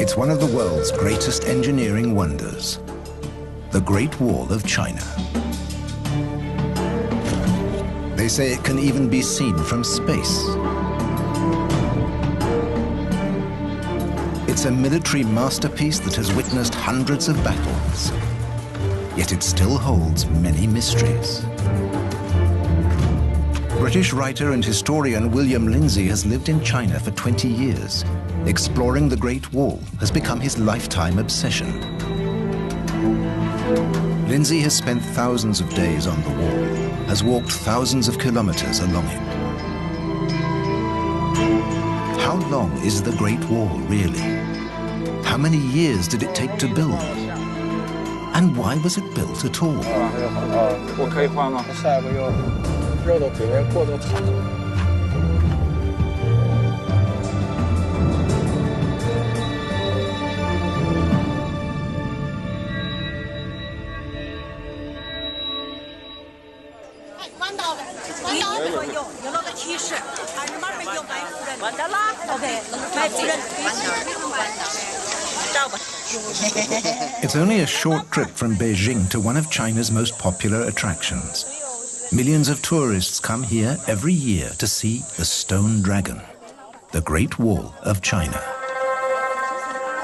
It's one of the world's greatest engineering wonders, the Great Wall of China. They say it can even be seen from space. It's a military masterpiece that has witnessed hundreds of battles, yet it still holds many mysteries. British writer and historian William Lindsay has lived in China for 20 years. Exploring the Great Wall has become his lifetime obsession. Lindsay has spent thousands of days on the wall, has walked thousands of kilometers along it. How long is the Great Wall really? How many years did it take to build? And why was it built at all? It's only a short trip from Beijing to one of China's most popular attractions. Millions of tourists come here every year to see the Stone Dragon, the Great Wall of China.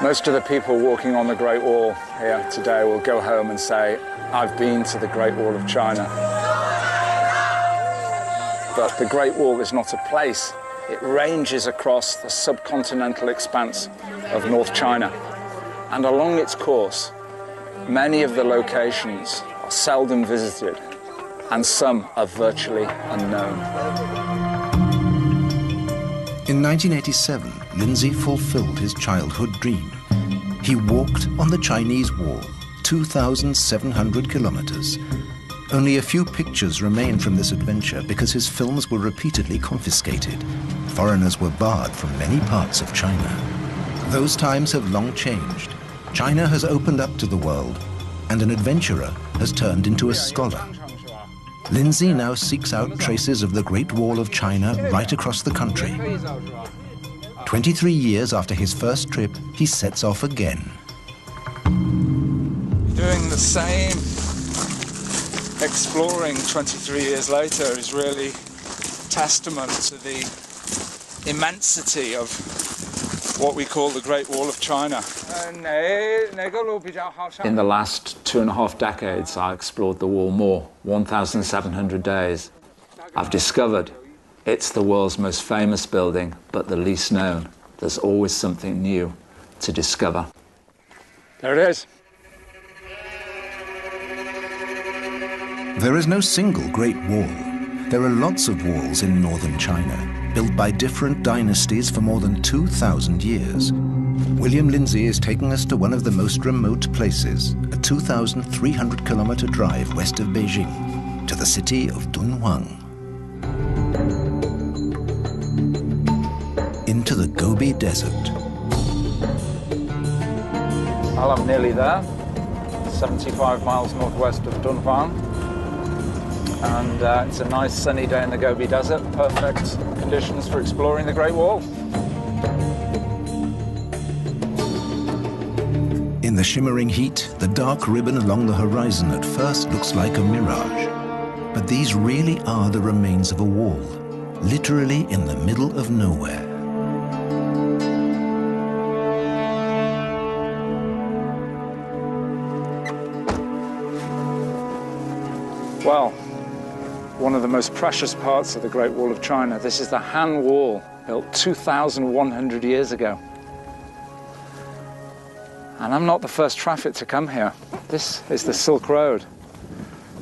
Most of the people walking on the Great Wall here today will go home and say, I've been to the Great Wall of China. But the Great Wall is not a place. It ranges across the subcontinental expanse of North China. And along its course, many of the locations are seldom visited, and some are virtually unknown. In 1987, Lindsay fulfilled his childhood dream. He walked on the Chinese Wall, 2,700 kilometers. Only a few pictures remain from this adventure because his films were repeatedly confiscated. Foreigners were barred from many parts of China. Those times have long changed. China has opened up to the world, and an adventurer has turned into a scholar. Lindsay now seeks out traces of the Great Wall of China right across the country. 23 years after his first trip, he sets off again. Doing the same exploring 23 years later is really testament to the immensity of what we call the Great Wall of China. In the last 2.5 decades, I explored the wall more, 1,700 days. I've discovered it's the world's most famous building, but the least known. There's always something new to discover. There it is. There is no single Great Wall. There are lots of walls in northern China, built by different dynasties for more than 2,000 years. William Lindsay is taking us to one of the most remote places, a 2,300-kilometer drive west of Beijing, to the city of Dunhuang. Into the Gobi Desert. Well, I'm nearly there, 75 miles northwest of Dunhuang. And it's a nice sunny day in the Gobi Desert, perfect conditions for exploring the Great Wall. In the shimmering heat, the dark ribbon along the horizon at first looks like a mirage. But these really are the remains of a wall, literally in the middle of nowhere. Well, one of the most precious parts of the Great Wall of China. This is the Han Wall, built 2,100 years ago. And I'm not the first traffic to come here. This is the Silk Road.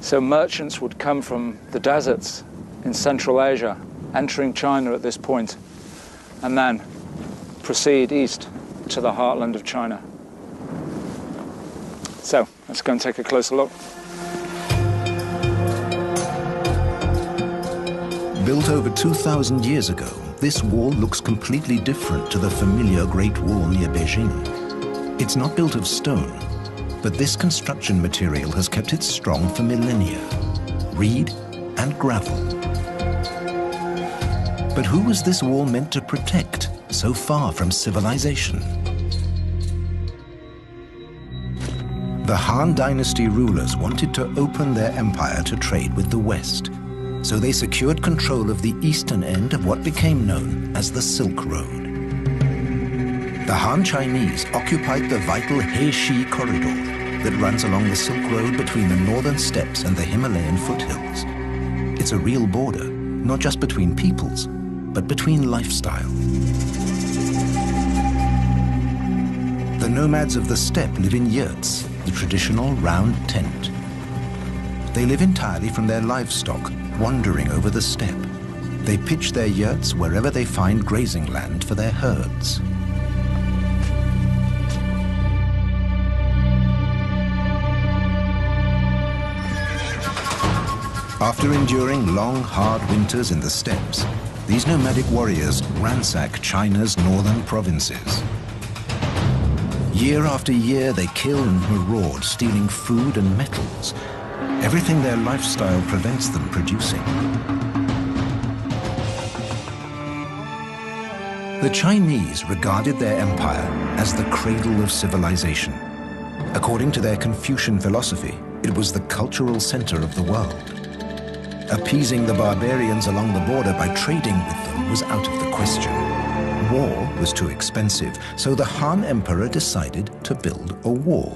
So merchants would come from the deserts in Central Asia, entering China at this point, and then proceed east to the heartland of China. So let's go and take a closer look. Built over 2,000 years ago, this wall looks completely different to the familiar Great Wall near Beijing. It's not built of stone, but this construction material has kept it strong for millennia. Reed and gravel. But who was this wall meant to protect, so far from civilization? The Han Dynasty rulers wanted to open their empire to trade with the West, so they secured control of the eastern end of what became known as the Silk Road. The Han Chinese occupied the vital He-Shi corridor that runs along the Silk Road between the northern steppes and the Himalayan foothills. It's a real border, not just between peoples, but between lifestyle. The nomads of the steppe live in yurts, the traditional round tent. They live entirely from their livestock, wandering over the steppe. They pitch their yurts wherever they find grazing land for their herds. After enduring long, hard winters in the steppes, these nomadic warriors ransack China's northern provinces. Year after year, they kill and maraud, stealing food and metals, everything their lifestyle prevents them producing. The Chinese regarded their empire as the cradle of civilization. According to their Confucian philosophy, it was the cultural center of the world. Appeasing the barbarians along the border by trading with them was out of the question. War was too expensive, so the Han Emperor decided to build a wall.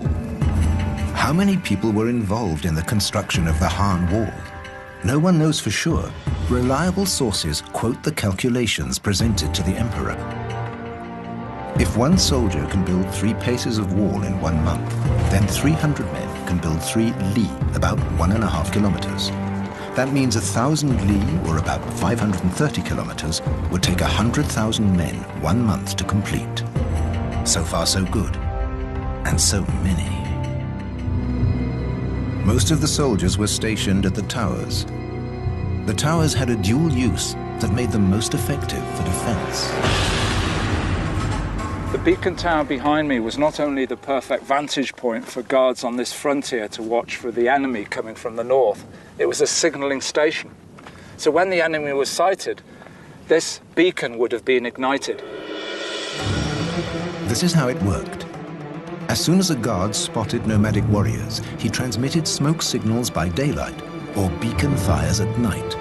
How many people were involved in the construction of the Han Wall? No one knows for sure. Reliable sources quote the calculations presented to the emperor. If one soldier can build 3 paces of wall in 1 month, then 300 men can build 3 li, about 1.5 kilometers. That means 1,000 li, or about 530 kilometers, would take 100,000 men 1 month to complete. So far, so good. And so many. Most of the soldiers were stationed at the towers. The towers had a dual use that made them most effective for defense. The beacon tower behind me was not only the perfect vantage point for guards on this frontier to watch for the enemy coming from the north, it was a signalling station. So when the enemy was sighted, this beacon would have been ignited. This is how it worked. As soon as a guard spotted nomadic warriors, he transmitted smoke signals by daylight or beacon fires at night.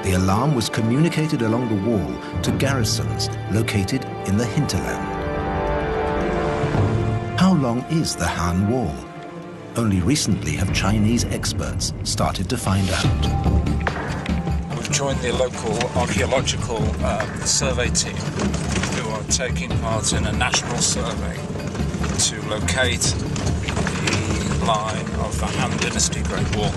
The alarm was communicated along the wall to garrisons located in the hinterland. How long is the Han Wall? Only recently have Chinese experts started to find out. We've joined the local archaeological survey team who are taking part in a national survey to locate the line of the Han Dynasty Great Wall.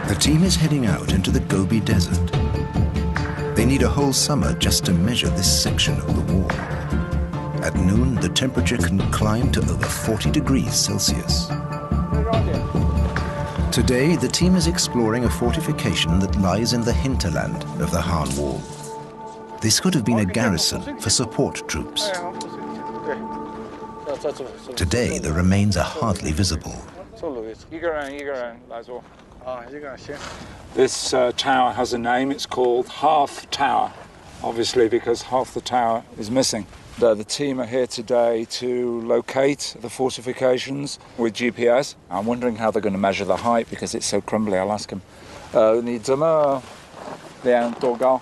The team is heading out into the Gobi Desert. They need a whole summer just to measure this section of the wall. At noon, the temperature can climb to over 40 degrees Celsius. Today, the team is exploring a fortification that lies in the hinterland of the Han Wall. This could have been a garrison for support troops. Today, the remains are hardly visible. This tower has a name. It's called Half Tower, obviously because half the tower is missing. The team are here today to locate the fortifications with GPS. I'm wondering how they're going to measure the height because it's so crumbly. I'll ask him. 你怎么量多高？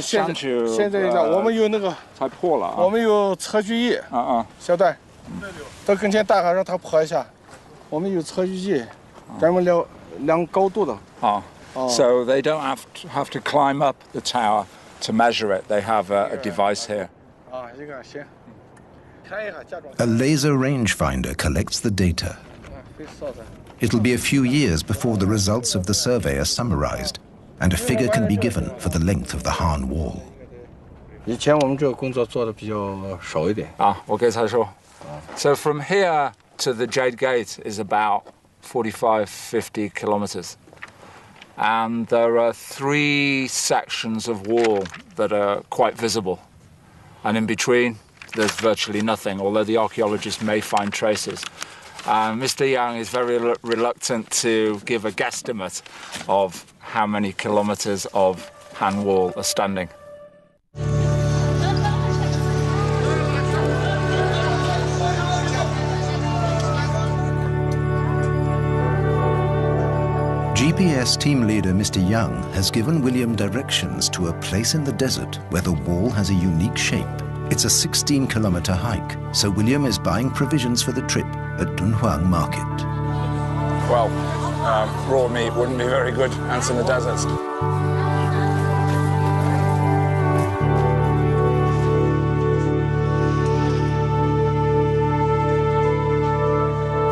现在我们有那个才破了啊！我们有测距仪小段，到跟前大概让它破一下。我们有测距仪，专门量高度的。So they don't have to climb up the tower to measure it. They have a device here. A laser rangefinder collects the data. It'll be a few years before the results of the survey are summarized and a figure can be given for the length of the Han Wall. 以前我们这个工作做的比较少一点。我给他说。So from here to the Jade Gate is about 45-50 kilometers. And there are 3 sections of wall that are quite visible. And in between, there's virtually nothing, although the archaeologists may find traces. Mr. Yang is very reluctant to give a guesstimate of how many kilometers of Han Wall are standing. GPS team leader Mr. Young has given William directions to a place in the desert where the wall has a unique shape. It's a 16-kilometer hike, so William is buying provisions for the trip at Dunhuang Market. Well, raw meat wouldn't be very good out in the deserts.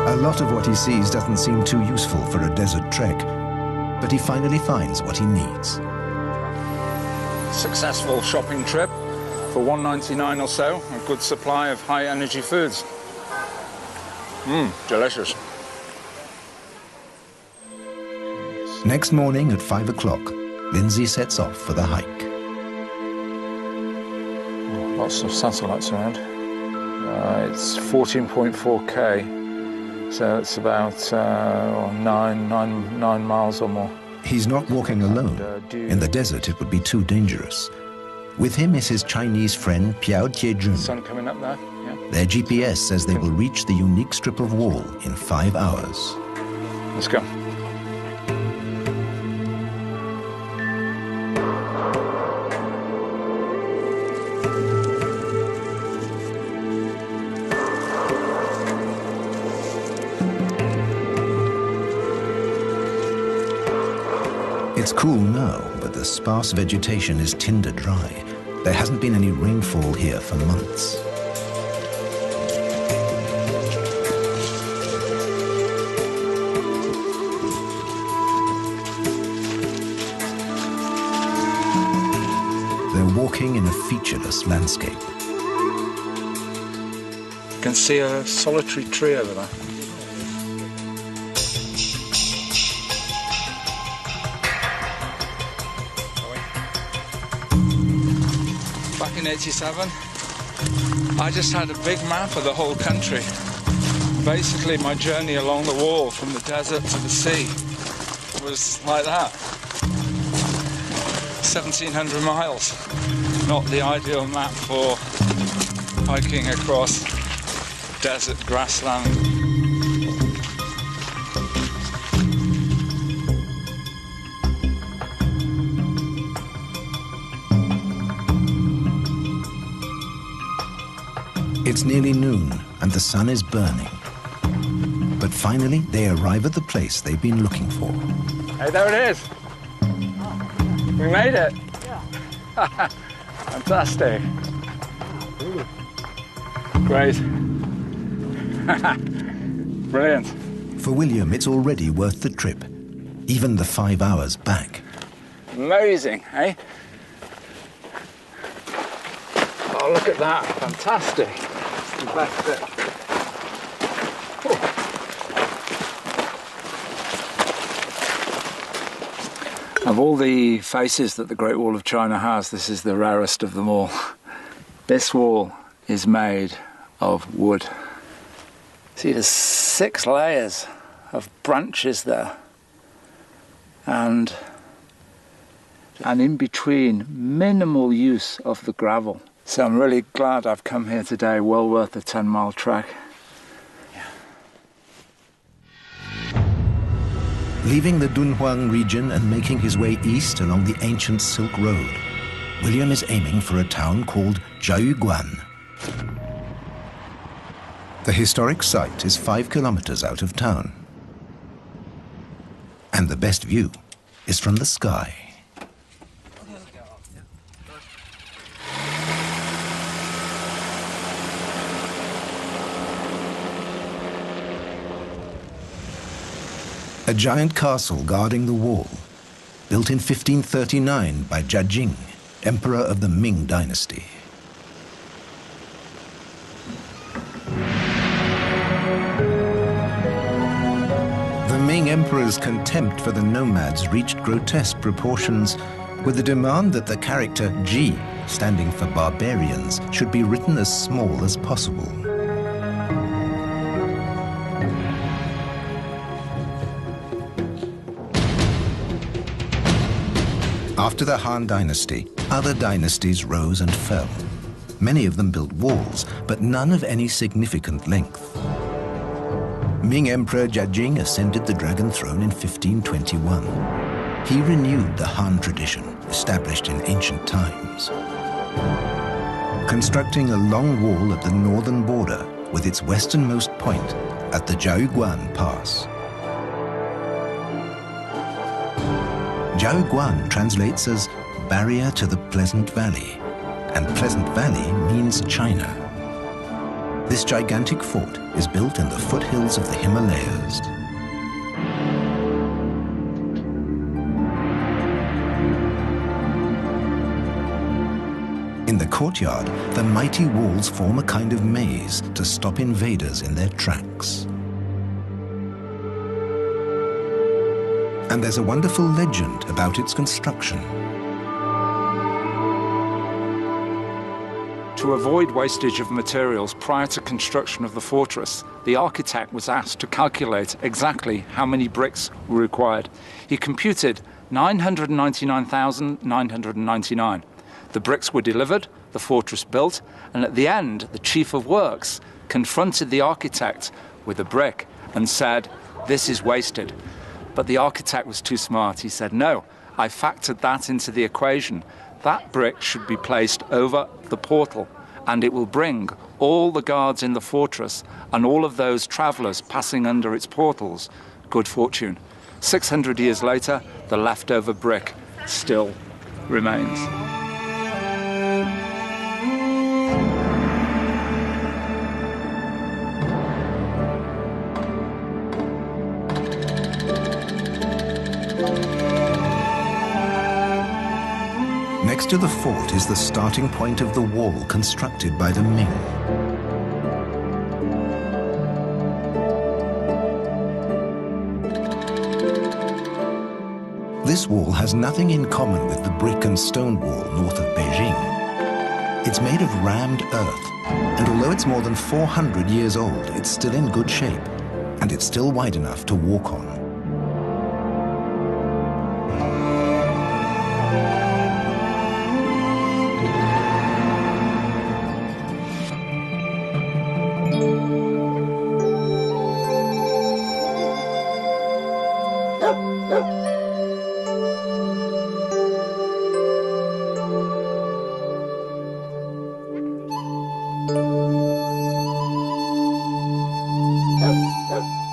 A lot of what he sees doesn't seem too useful for a desert trek, but he finally finds what he needs. Successful shopping trip for $1.99 or so, a good supply of high-energy foods. Delicious. Next morning at 5 o'clock, Lindsay sets off for the hike. Lots of satellites around. It's 14.4K. So it's about 9 miles or more. He's not walking alone. In the desert, it would be too dangerous. With him is his Chinese friend, Piao Tiejun. Sun coming up there, yeah. Their GPS says they will reach the unique strip of wall in 5 hours. Let's go. It's cool now, but the sparse vegetation is tinder dry. There hasn't been any rainfall here for months. They're walking in a featureless landscape. You can see a solitary tree over there. Back in '87, I just had a big map of the whole country. Basically, my journey along the wall from the desert to the sea was like that. 1,700 miles. Not the ideal map for hiking across desert grassland. It's nearly noon and the sun is burning. But finally, they arrive at the place they've been looking for. Hey, there it is. We made it. Yeah. Fantastic. Great. Brilliant. For William, it's already worth the trip, even the 5 hours back. Amazing, eh? Oh, look at that. Fantastic. The best bit. Of all the faces that the Great Wall of China has, this is the rarest of them all. This wall is made of wood. See, there's 6 layers of branches there. And in between, minimal use of the gravel. So I'm really glad I've come here today, well worth the 10-mile trek. Leaving the Dunhuang region and making his way east along the ancient Silk Road, William is aiming for a town called Jiayuguan. The historic site is 5 kilometers out of town. And the best view is from the sky. A giant castle guarding the wall, built in 1539 by Jiajing, emperor of the Ming dynasty. The Ming emperor's contempt for the nomads reached grotesque proportions, with the demand that the character Ji, standing for barbarians, should be written as small as possible. After the Han Dynasty, other dynasties rose and fell. Many of them built walls, but none of any significant length. Ming Emperor Jiajing ascended the Dragon Throne in 1521. He renewed the Han tradition, established in ancient times, constructing a long wall at the northern border with its westernmost point at the Jiaoguan Pass. Jiaoguan translates as barrier to the Pleasant Valley, and Pleasant Valley means China. This gigantic fort is built in the foothills of the Himalayas. In the courtyard, the mighty walls form a kind of maze to stop invaders in their tracks. And there's a wonderful legend about its construction. To avoid wastage of materials prior to construction of the fortress, the architect was asked to calculate exactly how many bricks were required. He computed 999,999. The bricks were delivered, the fortress built, and at the end, the chief of works confronted the architect with a brick and said, "This is wasted." But the architect was too smart. He said, "No, I factored that into the equation. That brick should be placed over the portal, and it will bring all the guards in the fortress and all of those travelers passing under its portals good fortune." 600 years later, the leftover brick still remains. Next to the fort is the starting point of the wall constructed by the Ming. This wall has nothing in common with the brick and stone wall north of Beijing. It's made of rammed earth, and although it's more than 400 years old, it's still in good shape, and it's still wide enough to walk on.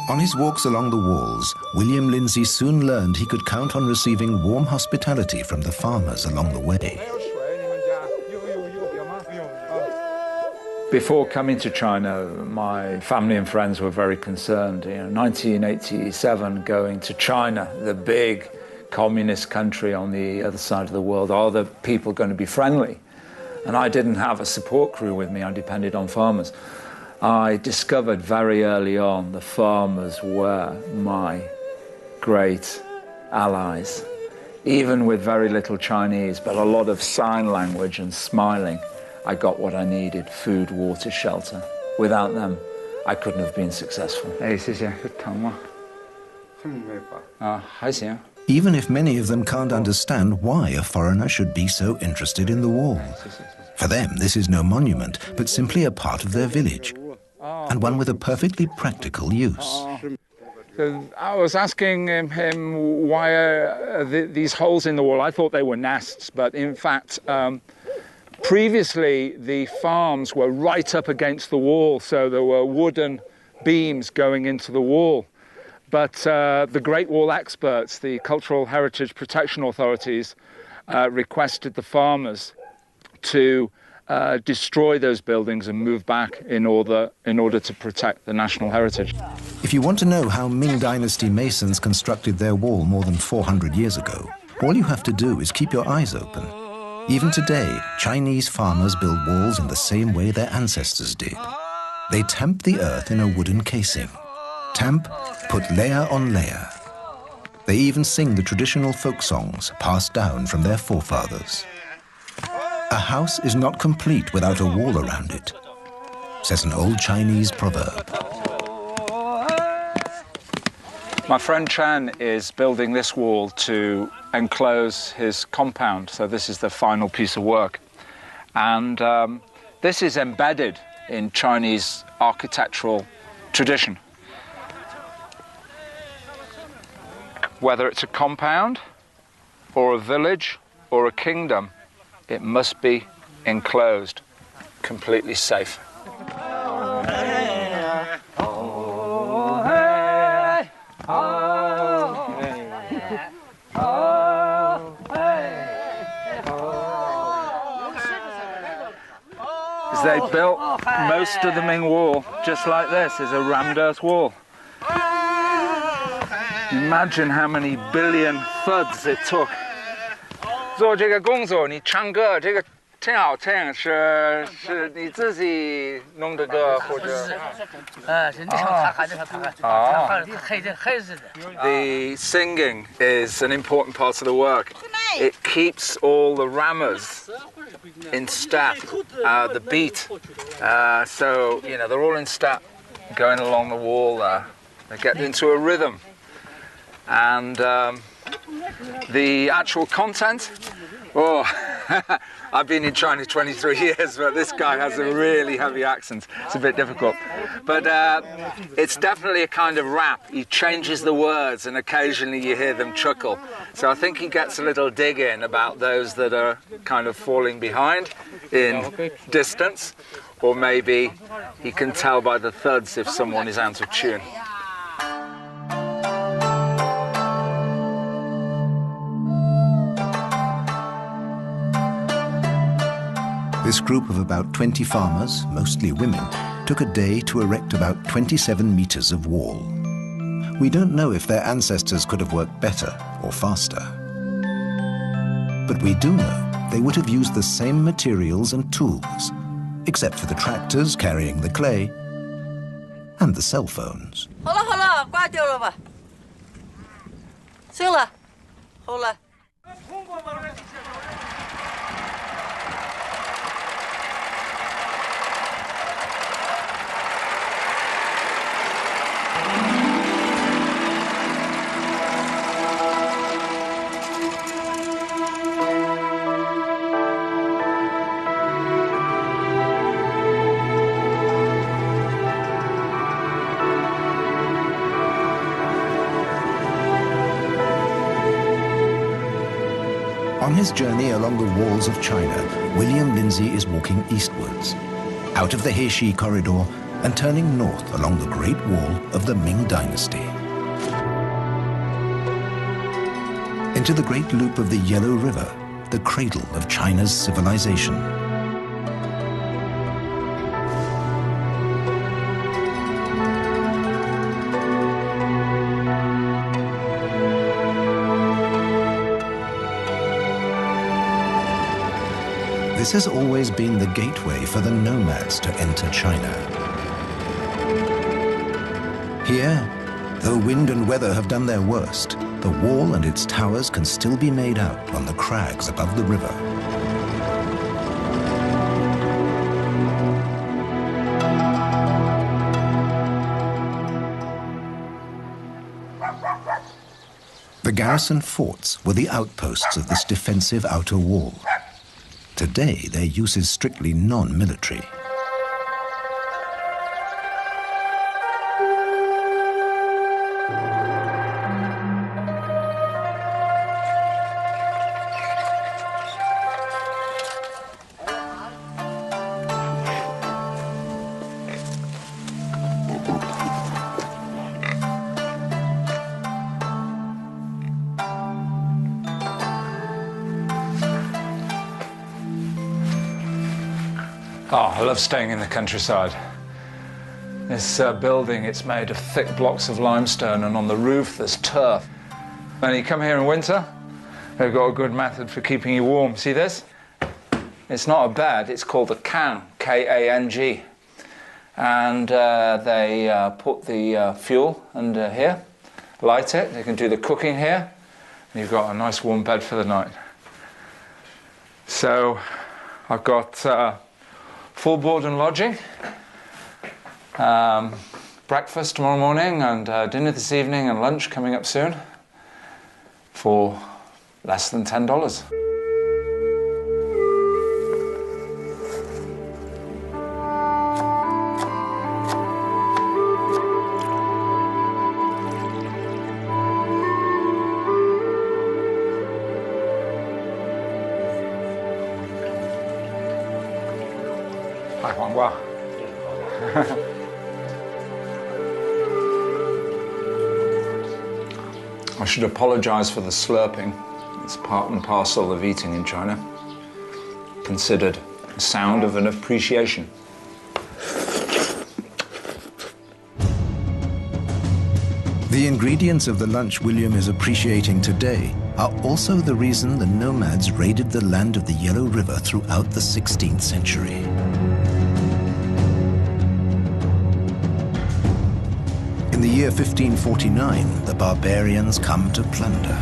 On his walks along the walls, William Lindsay soon learned he could count on receiving warm hospitality from the farmers along the way. Before coming to China, my family and friends were very concerned. 1987, going to China, the big communist country on the other side of the world, are the people going to be friendly? And I didn't have a support crew with me, I depended on farmers. I discovered very early on the farmers were my great allies, even with very little Chinese, but a lot of sign language and smiling. I got what I needed: food, water, shelter. Without them, I couldn't have been successful. Even if many of them can't understand why a foreigner should be so interested in the wall. For them, this is no monument, but simply a part of their village, and one with a perfectly practical use. I was asking him why these holes in the wall. I thought they were nests, but in fact, previously the farms were right up against the wall, so there were wooden beams going into the wall. But the Great Wall experts, the Cultural Heritage Protection Authorities, requested the farmers to destroy those buildings and move back in order to protect the national heritage. If you want to know how Ming Dynasty masons constructed their wall more than 400 years ago, all you have to do is keep your eyes open. Even today, Chinese farmers build walls in the same way their ancestors did. They tamp the earth in a wooden casing. Tamp, put layer on layer. They even sing the traditional folk songs passed down from their forefathers. A house is not complete without a wall around it, says an old Chinese proverb. My friend Chen is building this wall to enclose his compound, so this is the final piece of work. And this is embedded in Chinese architectural tradition. Whether it's a compound, or a village, or a kingdom, it must be enclosed, completely safe. They built most of the Ming Wall just like this. It's a rammed earth wall. Imagine how many billion thuds it took. 做这个工作，你唱歌这个挺好听，是你自己弄的歌或者？The singing is an important part of the work. It keeps all the rammers in step, the beat. So, you know, they're all in step going along the wall there. They get into a rhythm. And the actual content, oh, I've been in China 23 years, but this guy has a really heavy accent. It's a bit difficult. But it's definitely a kind of rap. He changes the words and occasionally you hear them chuckle. So I think he gets a little dig in about those that are kind of falling behind in distance, or maybe he can tell by the thuds if someone is out of tune. This group of about 20 farmers, mostly women, took a day to erect about 27 meters of wall. We don't know if their ancestors could have worked better or faster. But we do know they would have used the same materials and tools, except for the tractors carrying the clay and the cell phones. On his journey along the walls of China, William Lindsay is walking eastwards, out of the Heishi corridor and turning north along the Great Wall of the Ming Dynasty. Into the great loop of the Yellow River, the cradle of China's civilization. This has always been the gateway for the nomads to enter China. Here, though wind and weather have done their worst, the wall and its towers can still be made out on the crags above the river. The garrison forts were the outposts of this defensive outer wall. Today, their use is strictly non-military. Oh, I love staying in the countryside. This building, it's made of thick blocks of limestone, and on the roof there's turf. And you come here in winter, they've got a good method for keeping you warm. See this? It's not a bed, it's called a kang, K-A-N-G. And they put the fuel under here, light it, they can do the cooking here, and you've got a nice warm bed for the night. So I've got full board and lodging. breakfast tomorrow morning and dinner this evening and lunch coming up soon for less than $10. I should apologize for the slurping. It's part and parcel of eating in China, considered a sound of an appreciation. The ingredients of the lunch William is appreciating today are also the reason the nomads raided the land of the Yellow River throughout the 16th century. In the year 1549, the barbarians come to plunder.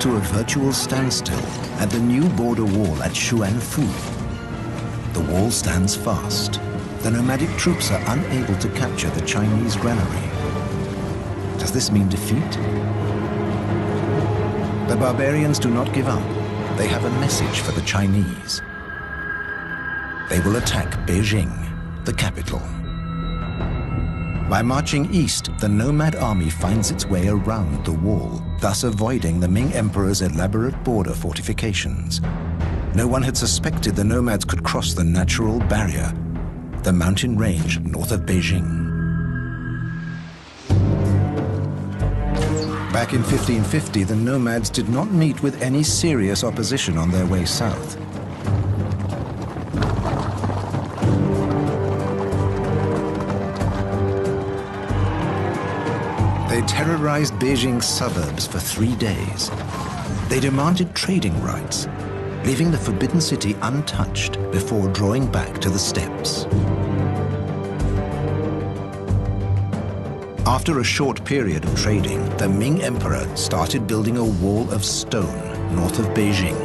To a virtual standstill at the new border wall at Xuanfu. The wall stands fast. The nomadic troops are unable to capture the Chinese granary. Does this mean defeat? The barbarians do not give up. They have a message for the Chinese. They will attack Beijing, the capital. By marching east, the nomad army finds its way around the wall, thus avoiding the Ming Emperor's elaborate border fortifications. No one had suspected the nomads could cross the natural barrier, the mountain range north of Beijing. Back in 1550, the nomads did not meet with any serious opposition on their way south. They terrorized Beijing's suburbs for 3 days. They demanded trading rights, leaving the Forbidden City untouched before drawing back to the steppes. After a short period of trading, the Ming Emperor started building a wall of stone north of Beijing.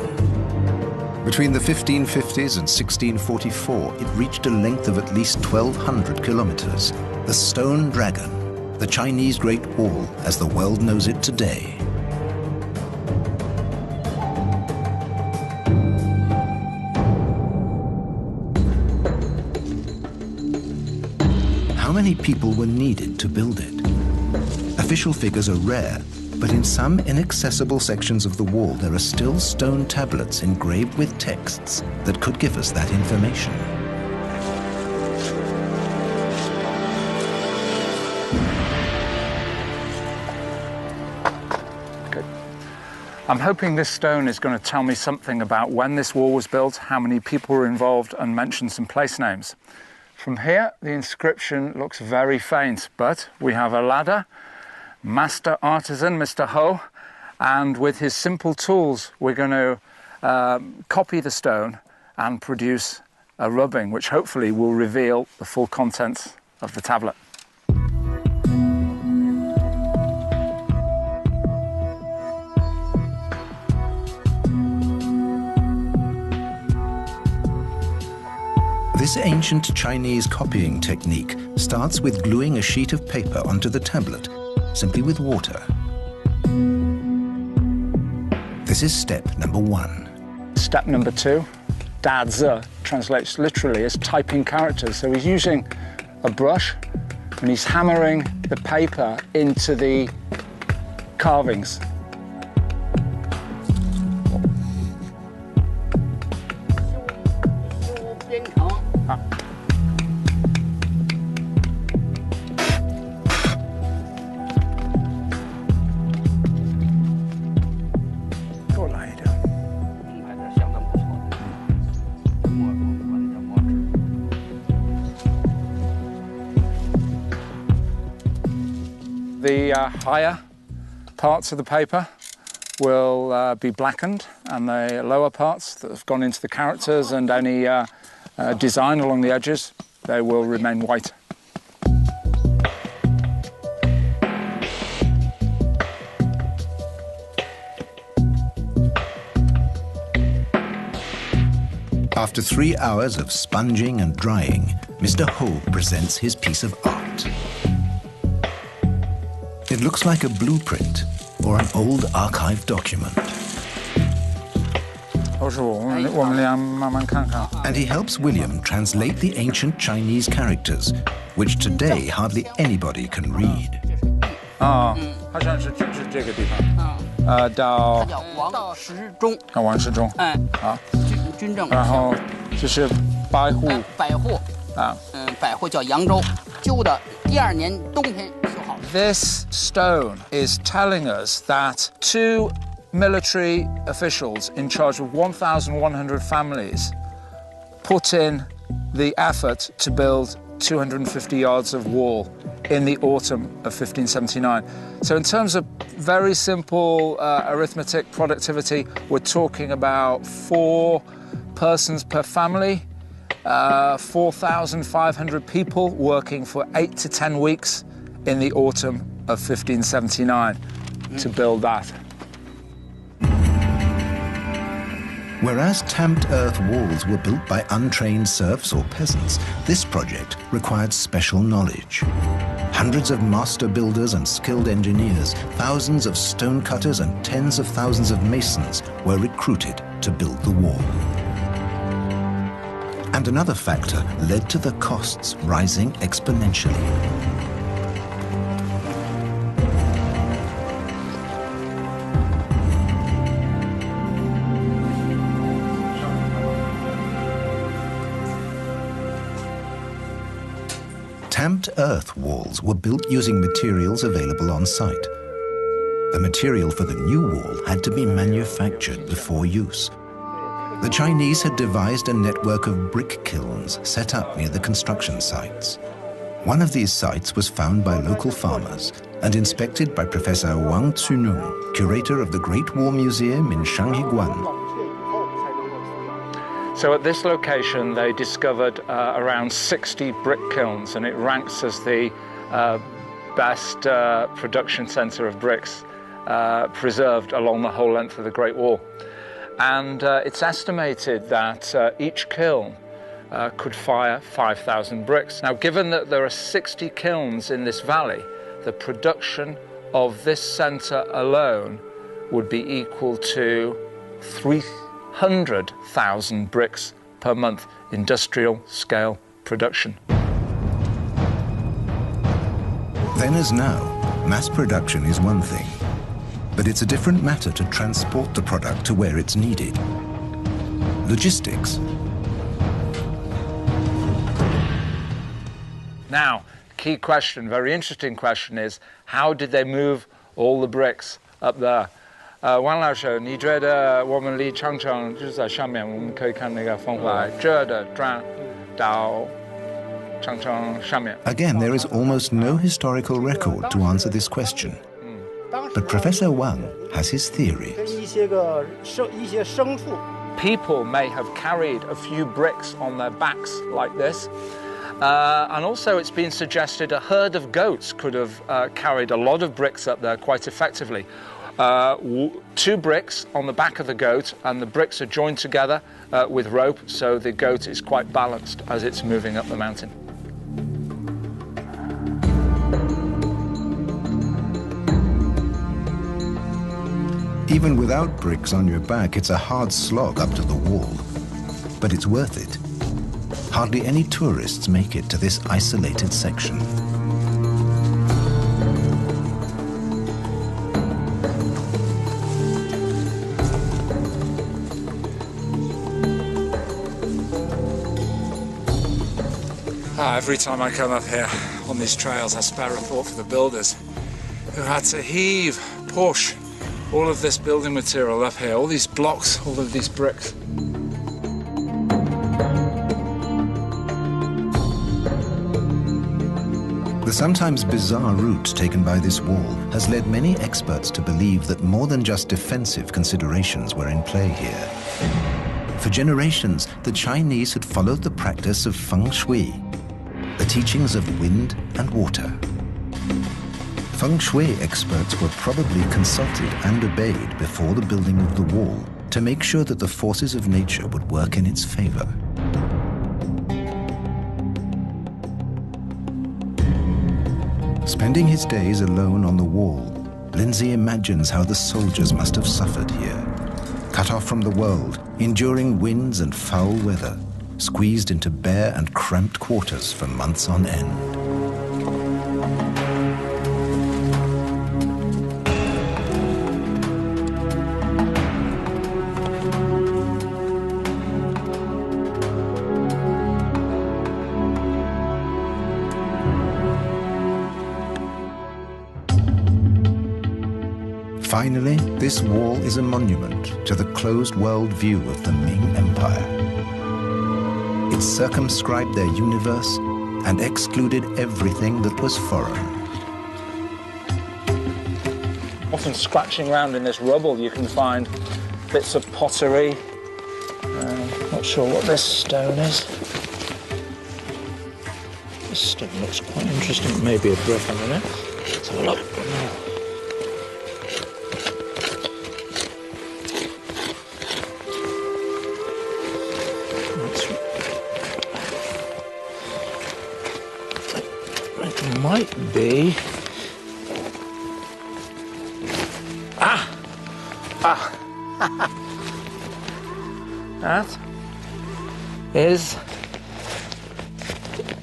Between the 1550s and 1644, it reached a length of at least 1,200 kilometers. The Stone Dragon, the Chinese Great Wall as the world knows it today. How many people were needed to build it? Official figures are rare, but in some inaccessible sections of the wall there are still stone tablets engraved with texts that could give us that information. I'm hoping this stone is going to tell me something about when this wall was built, how many people were involved, and mention some place names. From here, the inscription looks very faint, but we have a ladder, master artisan, Mr. Ho, and with his simple tools, we're going to copy the stone and produce a rubbing, which hopefully will reveal the full contents of the tablet. This ancient Chinese copying technique starts with gluing a sheet of paper onto the tablet, simply with water. This is step number 1. Step number 2, dazi, translates literally as typing characters. So he's using a brush and he's hammering the paper into the carvings. The higher parts of the paper will be blackened, and the lower parts that have gone into the characters and any design along the edges, they will remain white. After 3 hours of sponging and drying, Mr. Ho presents his piece of art. It looks like a blueprint or an old archive document. And he helps William translate the ancient Chinese characters, which today hardly anybody can read. 好像是就是这个地方，到王时中，王世忠，好，军政，然后就是百户，百户百户叫扬州，旧的第2年冬天修好。This stone is telling us that 2 military officials in charge of 1,100 families put in the effort to build 250 yards of wall in the autumn of 1579. So in terms of very simple arithmetic productivity, we're talking about 4 persons per family, 4,500 people working for 8 to 10 weeks in the autumn of 1579 to build that. Whereas tamped earth walls were built by untrained serfs or peasants, this project required special knowledge. Hundreds of master builders and skilled engineers, thousands of stone cutters and tens of thousands of masons were recruited to build the wall. And another factor led to the costs rising exponentially. Tamped earth walls were built using materials available on site. The material for the new wall had to be manufactured before use. The Chinese had devised a network of brick kilns set up near the construction sites. One of these sites was found by local farmers and inspected by Professor Wang Cunong, curator of the Great War Museum in Shanghiguan. So at this location, they discovered around 60 brick kilns, and it ranks as the best production center of bricks preserved along the whole length of the Great Wall. And it's estimated that each kiln could fire 5,000 bricks. Now, given that there are 60 kilns in this valley, the production of this center alone would be equal to 300,000 bricks per month, industrial scale production. Then as now, mass production is one thing, but it's a different matter to transport the product to where it's needed. Logistics. Now, key question, very interesting question is, how did they move all the bricks up there? 王老师，你觉得我们离长城就是在上面，我们可以看那个方法，这的转到长城上面。Again, there is almost no historical record to answer this question. But Professor Wang has his theories. People may have carried a few bricks on their backs like this. And also it's been suggested a herd of goats could have carried a lot of bricks up there quite effectively. 2 bricks on the back of the goat, and the bricks are joined together with rope, so the goat is quite balanced as it's moving up the mountain. Even without bricks on your back, it's a hard slog up to the wall. But it's worth it. Hardly any tourists make it to this isolated section. Every time I come up here on these trails, I spare a thought for the builders who had to heave, push all of this building material up here, all these blocks, all of these bricks. The The sometimes bizarre route taken by this wall has led many experts to believe that more than just defensive considerations were in play here. For generations, the Chinese had followed the practice of feng shui, the teachings of wind and water. Feng shui experts were probably consulted and obeyed before the building of the wall to make sure that the forces of nature would work in its favor. Spending his days alone on the wall, Lindsay imagines how the soldiers must have suffered here. Cut off from the world, enduring winds and foul weather, squeezed into bare and cramped quarters for months on end. Finally, this wall is a monument to the closed world view of the Ming Empire. It circumscribed their universe and excluded everything that was foreign. Often scratching around in this rubble, you can find bits of pottery. Not sure what this stone is. This stone looks quite interesting. Maybe a brick a minute. Let's have a look. Might be. That is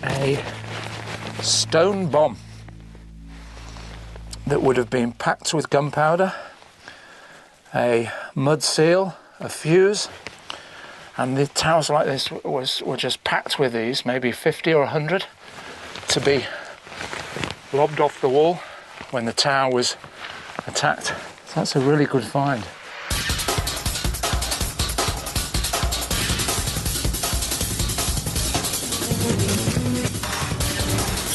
a stone bomb that would have been packed with gunpowder, a mud seal, a fuse, and the towers like this were just packed with these, maybe 50 or 100, to be lobbed off the wall when the tower was attacked. So that's a really good find.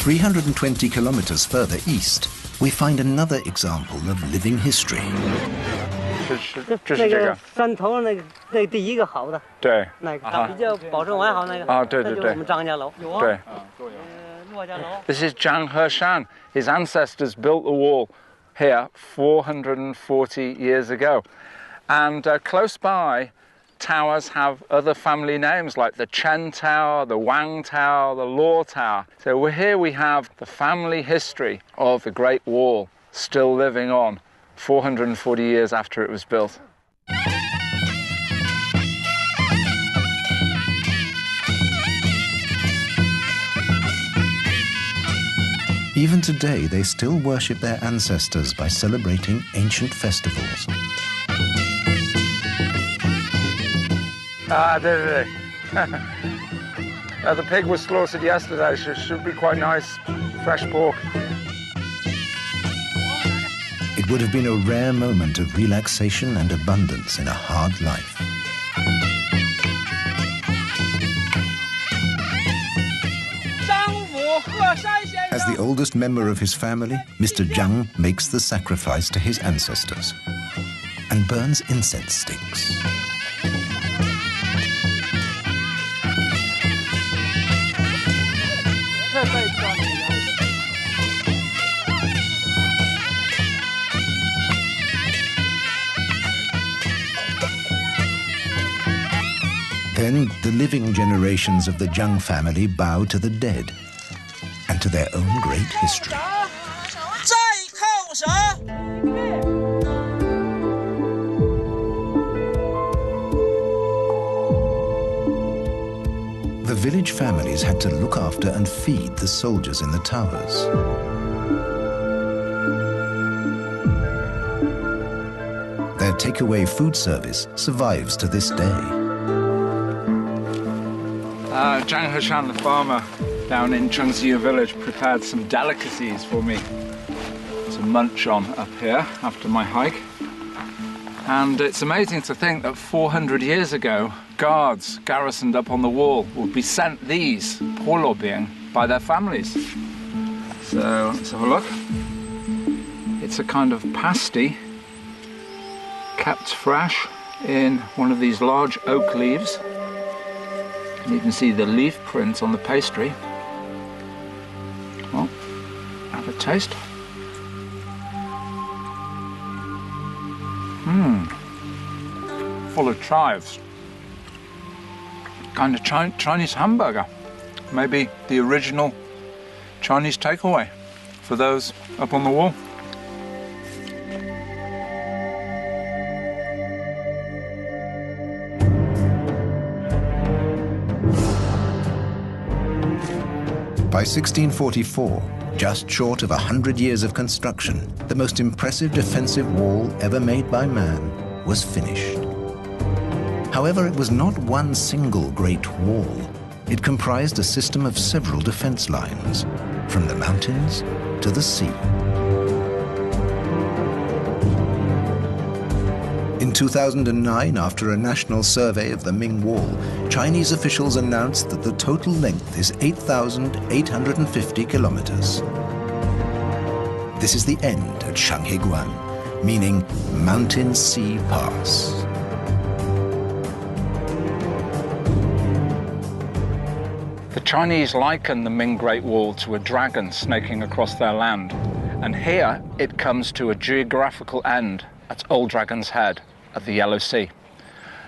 "320 kilometers further east, we find another example of living history. 这是这个山头那个那第一个好的，对，那个比较保证完好那个啊，对对对，那就是我们张家楼，对。 骆家楼。 This is Zhang Heshan. His ancestors built the wall here 440 years ago. And close by, towers have other family names like the Chen Tower, the Wang Tower, the Luo Tower. So here we have the family history of the Great Wall still living on 440 years after it was built. Even today, they still worship their ancestors by celebrating ancient festivals. The pig was slaughtered yesterday. Should be quite nice, fresh pork. It would have been a rare moment of relaxation and abundance in a hard life. As the oldest member of his family, Mr. Zhang makes the sacrifice to his ancestors and burns incense sticks. Then the living generations of the Zhang family bow to the dead and to their own great history. The village families had to look after and feed the soldiers in the towers. Their takeaway food service survives to this day. Zhang Heshan, the farmer down in Chengxiu village, prepared some delicacies for me to munch on up here after my hike. And it's amazing to think that 400 years ago, guards garrisoned up on the wall would be sent these polobiang by their families. So let's have a look. It's a kind of pasty kept fresh in one of these large oak leaves. And you can see the leaf print on the pastry. Well, have a taste. Full of chives. Kind of Chinese hamburger. Maybe the original Chinese takeaway for those up on the wall. By 1644, just short of 100 years of construction, the most impressive defensive wall ever made by man was finished. However, it was not one single great wall. It comprised a system of several defense lines, from the mountains to the sea. In 2009, after a national survey of the Ming Wall, Chinese officials announced that the total length is 8,850 kilometers. This is the end at Shanghaiguan, meaning Mountain Sea Pass. The Chinese liken the Ming Great Wall to a dragon snaking across their land, and here it comes to a geographical end at Old Dragon's Head at the Yellow Sea.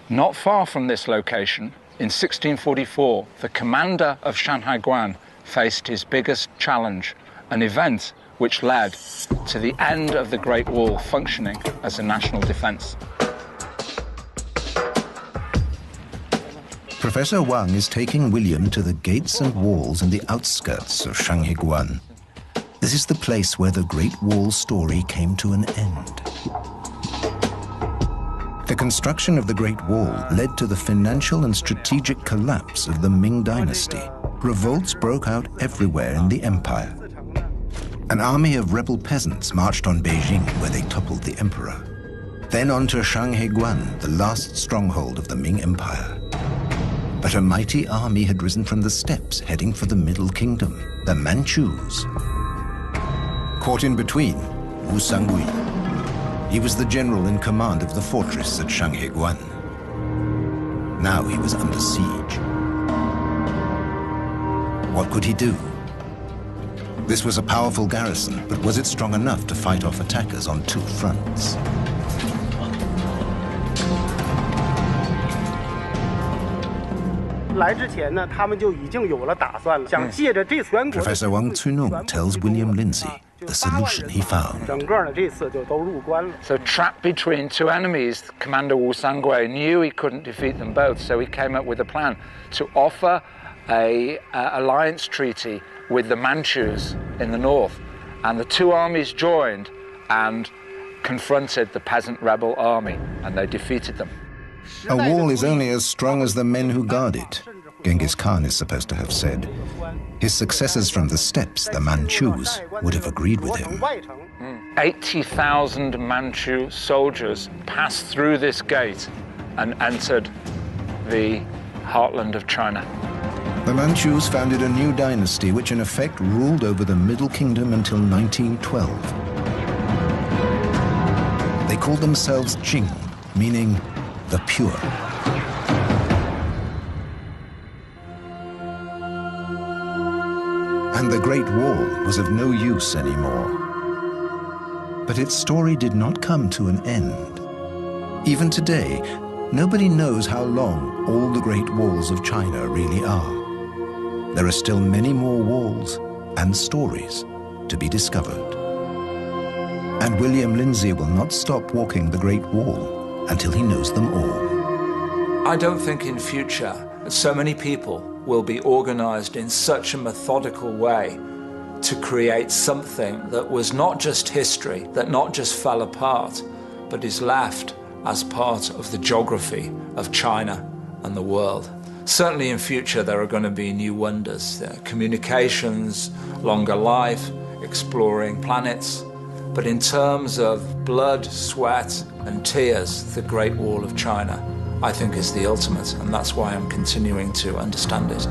Not far from this location, in 1644, the commander of Shanghaiguan faced his biggest challenge, an event which led to the end of the Great Wall functioning as a national defense. Professor Wang is taking William to the gates and walls in the outskirts of Shanghaiguan. This is the place where the Great Wall story came to an end. The construction of the Great Wall led to the financial and strategic collapse of the Ming dynasty. Revolts broke out everywhere in the empire. An army of rebel peasants marched on Beijing, where they toppled the emperor. Then on to Shanghaiguan, the last stronghold of the Ming Empire. But a mighty army had risen from the steppes, heading for the Middle Kingdom, the Manchus. Caught in between, Wu Sangui. He was the general in command of the fortress at Shanghaiguan. Now he was under siege. What could he do? This was a powerful garrison, but was it strong enough to fight off attackers on two fronts? Professor Wang Cunong tells William Lindsay the solution he found. So trapped between two enemies, Commander Wu Sangui knew he couldn't defeat them both, so he came up with a plan to offer an alliance treaty with the Manchus in the north. And the two armies joined and confronted the peasant rebel army, and they defeated them. A wall is only as strong as the men who guard it, Genghis Khan is supposed to have said. His successors from the steppes, the Manchus, would have agreed with him. 80,000 Manchu soldiers passed through this gate and entered the heartland of China. The Manchus founded a new dynasty which in effect ruled over the Middle Kingdom until 1912. They called themselves Jing, meaning the pure. And the Great Wall was of no use anymore. But its story did not come to an end. Even today, nobody knows how long all the Great Walls of China really are. There are still many more walls and stories to be discovered. And William Lindsay will not stop walking the Great Wall until he knows them all. I don't think in future so many people will be organized in such a methodical way to create something that was not just history, that not just fell apart, but is left as part of the geography of China and the world. Certainly in future there are going to be new wonders, communications, longer life, exploring planets. But in terms of blood, sweat and tears, the Great Wall of China, I think, is the ultimate, and that's why I'm continuing to understand it.